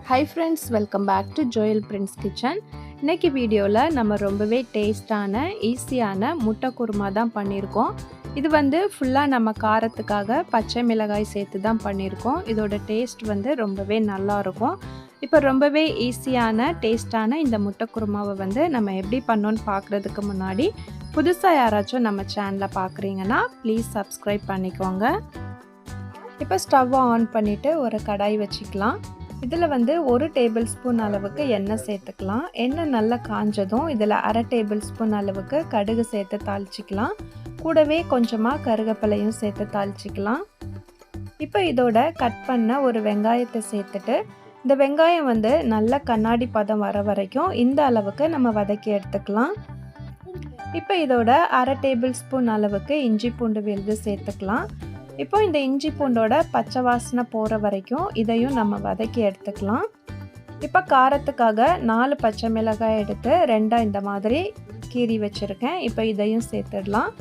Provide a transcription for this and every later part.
Hi friends, welcome back to Joel Prince Kitchen. இன்னைக்கு வீடியோல நம்ம ரொம்பவே டேஸ்டான ஈஸியான முட்டை குருமா தான் பண்ணியிருக்கோம். இது வந்து ஃபுல்லா நம்ம காரத்துக்காக பச்சை மிளகாய் சேர்த்து தான் பண்ணியிருக்கோம். இதோட டேஸ்ட் வந்து ரொம்பவே நல்லா இருக்கும். இப்போ ரொம்பவே ஈஸியான டேஸ்டான இந்த முட்டை குருமாவை வந்து நம்ம எப்படி பண்ணோன்னு பார்க்குறதுக்கு முன்னாடி புதுசாக யாராச்சும் நம்ம சேனலை பார்க்குறீங்கன்னா ப்ளீஸ் சப்ஸ்கிரைப் பண்ணிக்கோங்க. இப்போ ஸ்டவ்வை ஆன் பண்ணிவிட்டு ஒரு கடாய் வச்சுக்கலாம். இதில் வந்து 1 டேபிள் ஸ்பூன் அளவுக்கு எண்ணெய் சேர்த்துக்கலாம். எண்ணெய் நல்லா காஞ்சதும் இதில் 1/2 டேபிள் ஸ்பூன் அளவுக்கு கடுகு சேர்த்து தாளிச்சிக்கலாம். கூடவே கொஞ்சமாக கருவேப்பிலையும் சேர்த்து தாளிச்சிக்கலாம். இப்போ இதோட கட் பண்ண ஒரு வெங்காயத்தை சேர்த்துட்டு இந்த வெங்காயம் வந்து நல்ல கண்ணாடி பதம் வர வரைக்கும் இந்த அளவுக்கு நம்ம வதக்கி எடுத்துக்கலாம். இப்போ இதோட 1/2 டேபிள் ஸ்பூன் அளவுக்கு இஞ்சி பூண்டு விழுது சேர்த்துக்கலாம். இப்போ இந்த இஞ்சி பூண்டோட பச்சை வாசனை போகிற வரைக்கும் இதையும் நம்ம வதக்கி எடுத்துக்கலாம். இப்போ காரத்துக்காக 4 பச்சை மிளகாய் எடுத்து 2 இந்த மாதிரி கீறி வச்சுருக்கேன். இப்போ இதையும் சேர்த்துடலாம்.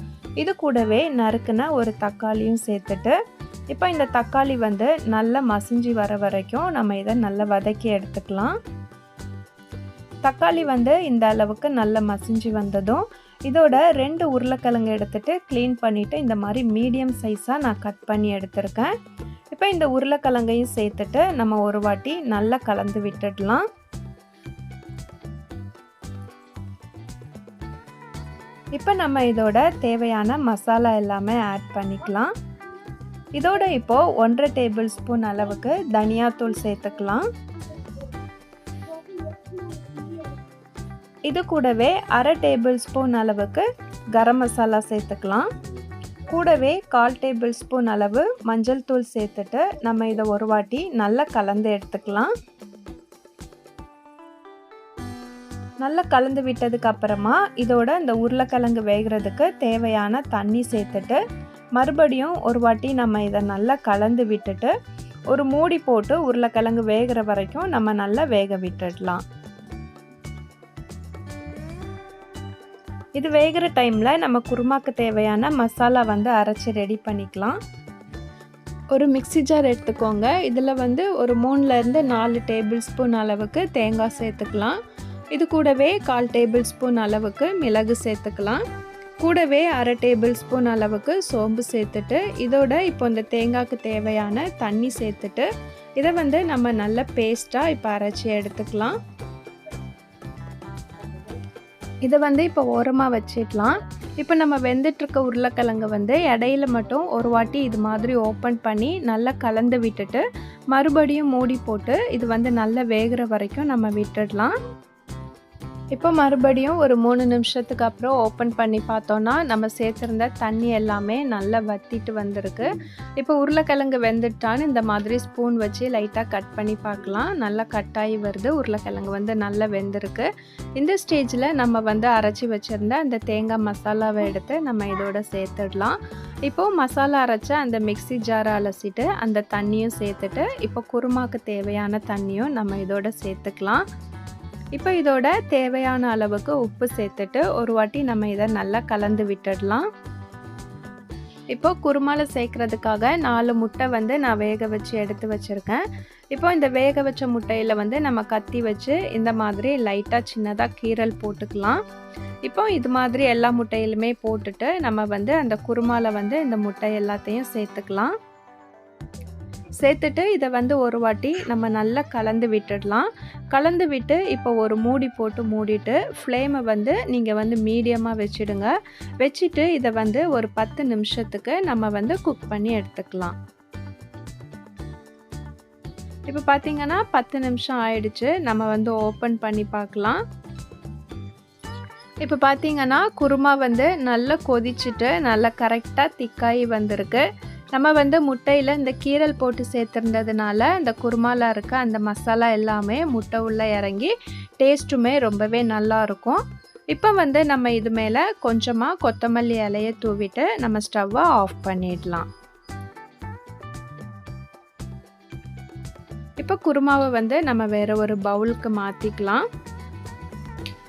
இது கூடவே நறுக்குன ஒரு தக்காளியும் சேர்த்துட்டு இப்போ இந்த தக்காளி வந்து நல்லா மசிஞ்சு வர வரைக்கும் நம்ம இதை நல்லா வதக்கி எடுத்துக்கலாம். தக்காளி வந்து இந்த அளவுக்கு நல்லா மசிஞ்சு வந்ததும் இதோட 2 உருளைக்கிழங்கு எடுத்துகிட்டு க்ளீன் பண்ணிவிட்டு இந்த மாதிரி மீடியம் சைஸாக நான் கட் பண்ணி எடுத்திருக்கேன். இப்போ இந்த உருளைக்கிழங்கையும் சேர்த்துட்டு நம்ம ஒரு வாட்டி நல்லா கலந்து விட்டுடலாம். இப்போ நம்ம இதோட தேவையான மசாலா எல்லாமே ஆட் பண்ணிக்கலாம். இதோட இப்போது 1/2 டேபிள் ஸ்பூன் அளவுக்கு தனியாத்தூள் சேர்த்துக்கலாம். இது கூடவே 1/2 டேபிள் ஸ்பூன் அளவுக்கு கரம் மசாலா சேர்த்துக்கலாம். கூடவே 1/4 டேபிள் ஸ்பூன் அளவு மஞ்சள் தூள் சேர்த்துட்டு நம்ம இதை ஒரு வாட்டி நல்லா கலந்து எடுத்துக்கலாம். நல்லா கலந்து விட்டதுக்கு அப்புறமா இதோட இந்த உருளைக்கிழங்கு வேகிறதுக்கு தேவையான தண்ணி சேர்த்துட்டு மறுபடியும் ஒரு வாட்டி நம்ம இதை நல்லா கலந்து விட்டுட்டு ஒரு மூடி போட்டு உருளைக்கிழங்கு வேகிற வரைக்கும் நம்ம நல்லா வேக விட்டுடலாம். இது வேகிற டைமில் நம்ம குருமாக்கு தேவையான மசாலா வந்து அரைச்சி ரெடி பண்ணிக்கலாம். ஒரு மிக்ஸி ஜார் எடுத்துக்கோங்க. இதில் வந்து ஒரு 3லேருந்து 4 டேபிள் ஸ்பூன் அளவுக்கு தேங்காய் சேர்த்துக்கலாம். இது கூடவே 1/4 டேபிள் ஸ்பூன் அளவுக்கு மிளகு சேர்த்துக்கலாம். கூடவே 1/2 டேபிள் ஸ்பூன் அளவுக்கு சோம்பு சேர்த்துட்டு இதோட இப்போ இந்த தேங்காய்க்கு தேவையான தண்ணி சேர்த்துட்டு இதை வந்து நம்ம நல்ல பேஸ்ட்டாக இப்போ அரைச்சி எடுத்துக்கலாம். இதை வந்து இப்போ ஓரமாக வச்சிடலாம். இப்போ நம்ம வெந்துட்டுருக்க உருளைக்கிழங்கு வந்து இடையில மட்டும் ஒரு வாட்டி இது மாதிரி ஓப்பன் பண்ணி நல்லா கலந்து விட்டுட்டு மறுபடியும் மூடி போட்டு இது வந்து நல்லா வேகிற வரைக்கும் நம்ம விட்டுடலாம். இப்போ மறுபடியும் ஒரு 3 நிமிஷத்துக்கு அப்புறம் ஓப்பன் பண்ணி பார்த்தோன்னா நம்ம சேர்த்துருந்த தண்ணி எல்லாமே நல்லா வற்றிட்டு வந்திருக்கு. இப்போ உருளைக்கிழங்கு வெந்துட்டான்னு இந்த மாதிரி ஸ்பூன் வச்சு லைட்டாக கட் பண்ணி பார்க்கலாம். நல்லா கட்டாகி வருது. உருளைக்கிழங்கு வந்து நல்லா வெந்திருக்கு. இந்த ஸ்டேஜில் நம்ம வந்து அரைச்சி வச்சுருந்த அந்த தேங்காய் மசாலாவை எடுத்து நம்ம இதோட சேர்த்துடலாம். இப்போது மசாலா அரைச்ச அந்த மிக்ஸி ஜாரை அலசிட்டு அந்த தண்ணியும் சேர்த்துட்டு இப்போ குருமாக்கு தேவையான தண்ணியும் நம்ம இதோட சேர்த்துக்கலாம். இப்போ இதோட தேவையான அளவுக்கு உப்பு சேர்த்துட்டு ஒரு வாட்டி நம்ம இதை நல்லா கலந்து விட்டுடலாம். இப்போ குருமாவில் சேர்க்குறதுக்காக 4 முட்டை வந்து நான் வேக வச்சு எடுத்து வச்சுருக்கேன். இப்போ இந்த வேக வச்ச முட்டையில் வந்து நம்ம கத்தி வச்சு இந்த மாதிரி லைட்டாக சின்னதாக கீறல் போட்டுக்கலாம். இப்போ இது மாதிரி எல்லா முட்டையிலுமே போட்டுட்டு நம்ம வந்து அந்த குருமாவில் வந்து இந்த முட்டை எல்லாத்தையும் சேர்த்துக்கலாம். சேர்த்துட்டு இதை வந்து ஒரு வாட்டி நம்ம நல்லா கலந்து விட்டுடலாம். கலந்து விட்டு இப்போ ஒரு மூடி போட்டு மூடிட்டு ஃப்ளேமை வந்து நீங்கள் வந்து மீடியமாக வச்சுடுங்க. வச்சுட்டு இதை வந்து ஒரு 10 நிமிஷத்துக்கு நம்ம வந்து குக் பண்ணி எடுத்துக்கலாம். இப்போ பார்த்தீங்கன்னா 10 நிமிஷம் ஆயிடுச்சு. நம்ம வந்து ஓப்பன் பண்ணி பார்க்கலாம். இப்போ பார்த்தீங்கன்னா குருமா வந்து நல்லா கொதிச்சுட்டு நல்லா கரெக்டாக திக்காகி வந்திருக்கு. நம்ம வந்து முட்டையில் இந்த கீரல் போட்டு சேர்த்துருந்ததுனால இந்த குருமாவில் இருக்க அந்த மசாலா எல்லாமே முட்டை உள்ளே இறங்கி டேஸ்ட்டுமே ரொம்பவே நல்லாயிருக்கும். இப்போ வந்து நம்ம இது மேலே கொஞ்சமாக கொத்தமல்லி இலையை தூவிட்டு நம்ம ஸ்டவ்வை ஆஃப் பண்ணிடலாம். இப்போ குருமாவை வந்து நம்ம வேறு ஒரு பவுலுக்கு மாற்றிக்கலாம்.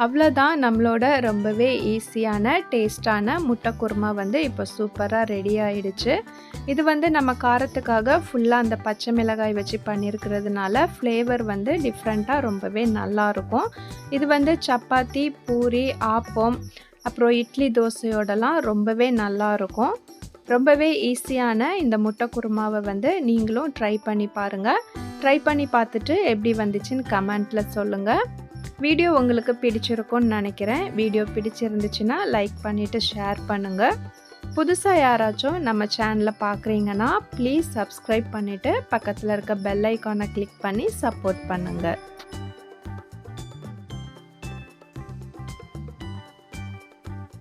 அவ்வளோதான், நம்மளோட ரொம்பவே ஈஸியான டேஸ்டான முட்டை குருமா வந்து இப்போ சூப்பராக ரெடி ஆயிடுச்சு. இது வந்து நம்ம காரத்துக்காக ஃபுல்லாக அந்த பச்சை மிளகாய் வச்சு பண்ணியிருக்கிறதுனால ஃப்ளேவர் வந்து டிஃப்ரெண்ட்டாக ரொம்பவே நல்லாயிருக்கும். இது வந்து சப்பாத்தி, பூரி, ஆப்பம், அப்புறம் இட்லி, தோசையோடலாம் ரொம்பவே நல்லாயிருக்கும். ரொம்பவே ஈஸியான இந்த முட்டை குருமாவை வந்து நீங்களும் ட்ரை பண்ணி பாருங்கள். ட்ரை பண்ணி பார்த்துட்டு எப்படி வந்துச்சுன்னு கமெண்ட்டில் சொல்லுங்கள். வீடியோ உங்களுக்கு பிடிச்சிருக்கும்னு நினைக்கிறேன். வீடியோ பிடிச்சிருந்துச்சுன்னா லைக் பண்ணிவிட்டு ஷேர் பண்ணுங்கள். புதுசாக யாராச்சும் நம்ம சேனலை பார்க்குறீங்கன்னா ப்ளீஸ் சப்ஸ்கிரைப் பண்ணிவிட்டு பக்கத்தில் இருக்க பெல் ஐக்கானை கிளிக் பண்ணி சப்போர்ட் பண்ணுங்கள்.